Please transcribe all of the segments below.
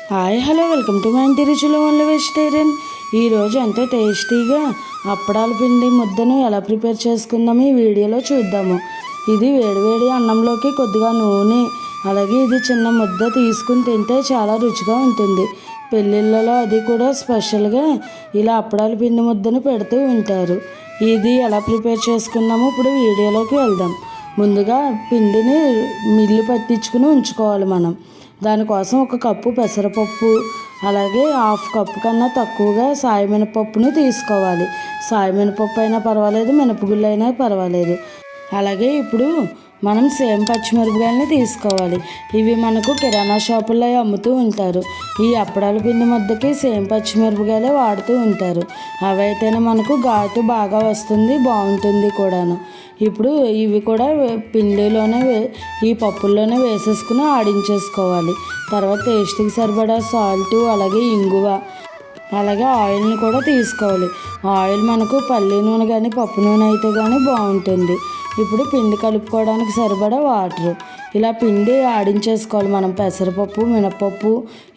Hi hello welcome to my ఇంటి రుచులు only vegetarian. ఈరోజు ఎంతో టేస్టీగా అప్పడాల పిండి ముద్దను ఎలా ప్రిపేర్ చేసుకుందామో ఈ వీడియోలో చూద్దాము. ఇది వేడివేడి అన్నంలోకి కొద్దిగా నూనె, అలాగే ఇది చిన్న ముద్ద తీసుకుని తింటే చాలా రుచిగా ఉంటుంది. పెళ్ళిళ్ళలో అది కూడా స్పెషల్గా ఇలా అప్పడాల పిండి ముద్దను పెడుతూ ఉంటారు. ఇది ఎలా ప్రిపేర్ చేసుకుందామో ఇప్పుడు వీడియోలోకి వెళ్దాం. ముందుగా పిండిని మిల్లు పట్టించుకుని ఉంచుకోవాలి మనం. దానికోసం ఒక కప్పు పెసరపప్పు, అలాగే హాఫ్ కప్పు కన్నా తక్కువగా సాయి మినపప్పును తీసుకోవాలి. సాయి మినపప్పు అయినా పర్వాలేదు, మినపగుళ్ళు అయినా పర్వాలేదు. అలాగే ఇప్పుడు మనం సేమ్ పచ్చిమిరపకాయలని తీసుకోవాలి. ఇవి మనకు కిరాణా షాపుల్లో అమ్ముతూ ఉంటారు. ఈ అప్పడాల పిండి ముద్దకి సేమ్ పచ్చిమిరపకాయలే వాడుతూ ఉంటారు. అవైతేనే మనకు ఘాటు బాగా వస్తుంది, బాగుంటుంది కూడాను. ఇప్పుడు ఇవి కూడా పిండిలోనే ఈ పప్పుల్లోనే వేసేసుకుని ఆడించేసుకోవాలి. తర్వాత టేస్ట్కి సరిపడా సాల్టు, అలాగే ఇంగువ, అలాగే ఆయిల్ని కూడా తీసుకోవాలి. ఆయిల్ మనకు పల్లి నూనె కానీ పప్పు నూనె అయితే కానీ బాగుంటుంది. ఇప్పుడు పిండి కలుపుకోవడానికి సరిపడా వాటర్, ఇలా పిండి ఆడించేసుకోవాలి. మనం పెసరపప్పు, మినపప్పు,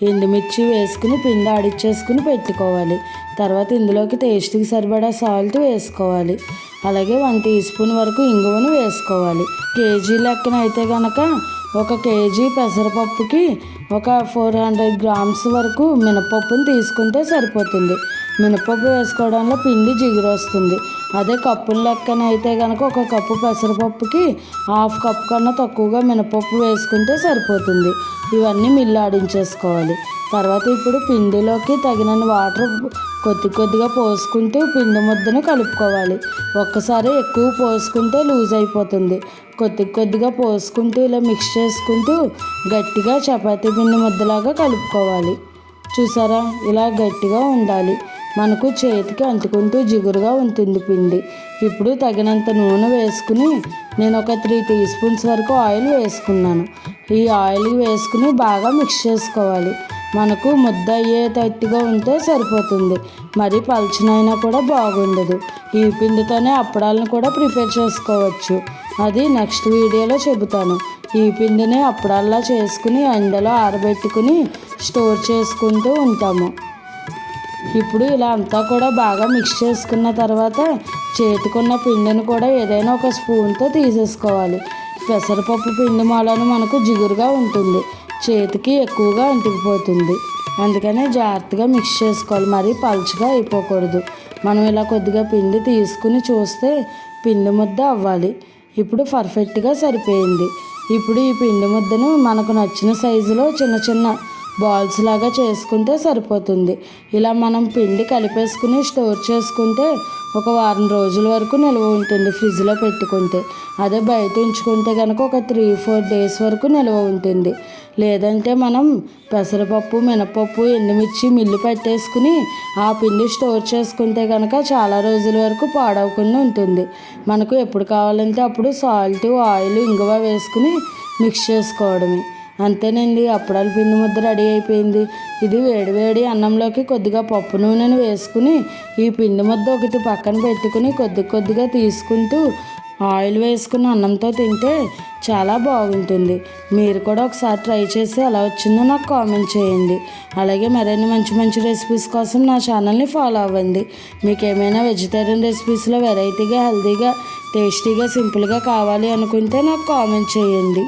ఎండుమిర్చి వేసుకుని పిండి ఆడించేసుకుని పెట్టుకోవాలి. తర్వాత ఇందులోకి టేస్ట్కి సరిపడా సాల్ట్ వేసుకోవాలి. అలాగే 1 టీ స్పూన్ వరకు ఇంగువను వేసుకోవాలి. కేజీ లెక్కన అయితే కనుక 1 కేజీ పెసరపప్పుకి ఒక 400 గ్రామ్స్ వరకు మినపప్పును తీసుకుంటే సరిపోతుంది. మినపప్పు వేసుకోవడంలో పిండి జిగురు వస్తుంది. అదే కప్పుల లెక్కన అయితే కనుక 1 కప్పు పెసరపప్పుకి హాఫ్ కప్ కన్నా తక్కువగా మినపప్పు వేసుకుంటే సరిపోతుంది. ఇవన్నీ మిల్లు ఆడించేసుకోవాలి. తర్వాత ఇప్పుడు పిండిలోకి తగినన్ని వాటర్ కొద్దిగా పోసుకుంటూ పిండి ముద్దను కలుపుకోవాలి. ఒక్కసారి ఎక్కువ పోసుకుంటే లూజ్ అయిపోతుంది. కొద్దిగా పోసుకుంటూ ఇలా మిక్స్ చేసుకుంటూ గట్టిగా చపాతీ పిండి ముద్దలాగా కలుపుకోవాలి. చూసారా, ఇలా గట్టిగా ఉండాలి. మనకు చేతికి అంటుకుంటూ జిగురుగా ఉంటుంది పిండి. ఇప్పుడు తగినంత నూనె వేసుకుని నేను ఒక 3 టీ స్పూన్స్ వరకు ఆయిల్ వేసుకున్నాను. ఈ ఆయిల్ వేసుకుని బాగా మిక్స్ చేసుకోవాలి. మనకు ముద్ద అయ్యేటట్టుగా ఉంటే సరిపోతుంది. మరి పలచనైనా కూడా బాగుండదు. ఈ పిండితోనే అప్పడాలను కూడా ప్రిపేర్ చేసుకోవచ్చు. అది నెక్స్ట్ వీడియోలో చెబుతాను. ఈ పిండిని అప్పడాల్లా చేసుకుని ఎండలో ఆరబెట్టుకుని స్టోర్ చేసుకుంటూ ఉంటాము. ఇప్పుడు ఇలా అంతా కూడా బాగా మిక్స్ చేసుకున్న తర్వాత చేతికున్న పిండిని కూడా ఏదైనా ఒక స్పూన్తో తీసేసుకోవాలి. పెసరపప్పు పిండి మూలాన మనకు జిగురుగా ఉంటుంది, చేతికి ఎక్కువగా అంటుకుపోతుంది. అందుకనే జాగ్రత్తగా మిక్స్ చేసుకోవాలి, మరీ పలుచగా అయిపోకూడదు. మనం ఇలా కొద్దిగా పిండి తీసుకుని చూస్తే పిండి ముద్ద అవ్వాలి. ఇప్పుడు పర్ఫెక్ట్గా సరిపోయింది. ఇప్పుడు ఈ పిండి ముద్దను మనకు నచ్చిన సైజులో చిన్న చిన్న బాల్స్ లాగా చేసుకుంటే సరిపోతుంది. ఇలా మనం పిండి కలిపేసుకుని స్టోర్ చేసుకుంటే ఒక వారం రోజుల వరకు నిల్వ ఉంటుంది ఫ్రిడ్జ్లో పెట్టుకుంటే. అదే బయట ఉంచుకుంటే కనుక ఒక 3-4 డేస్ వరకు నిల్వ ఉంటుంది. లేదంటే మనం పెసరపప్పు, మినపప్పు, ఎండుమిర్చి మిల్లు పట్టేసుకుని ఆ పిండి స్టోర్ చేసుకుంటే కనుక చాలా రోజుల వరకు పాడవకుండా ఉంటుంది. మనకు ఎప్పుడు కావాలంటే అప్పుడు సాల్ట్, ఆయిల్, ఇంగువ వేసుకుని మిక్స్ చేసుకోవడమే. అంతేనండి, అప్పడాల పిండి ముద్ద రెడీ అయిపోయింది. ఇది వేడివేడి అన్నంలోకి కొద్దిగా పప్పు నూనెను వేసుకుని ఈ పిండి ముద్ద ఒకటి పక్కన పెట్టుకుని కొద్దిగా తీసుకుంటూ ఆయిల్ వేసుకుని అన్నంతో తింటే చాలా బాగుంటుంది. మీరు కూడా ఒకసారి ట్రై చేసి ఎలా వచ్చిందో నాకు కామెంట్ చేయండి. అలాగే మరిన్ని మంచి రెసిపీస్ కోసం నా ఛానల్ని ఫాలో అవ్వండి. మీకు ఏమైనా వెజిటేరియన్ రెసిపీస్లో వెరైటీగా, హెల్తీగా, టేస్టీగా, సింపుల్గా కావాలి అనుకుంటే నాకు కామెంట్ చేయండి.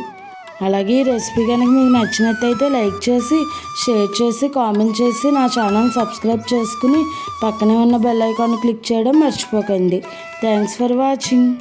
అలాగే ఈ రెసిపీ కనుక మీకు నచ్చినట్టయితే లైక్ చేసి, షేర్ చేసి, కామెంట్ చేసి నా ఛానల్ సబ్స్క్రైబ్ చేసుకుని పక్కనే ఉన్న బెల్ ఐకాన్ క్లిక్ చేయడం మర్చిపోకండి. Thanks for watching.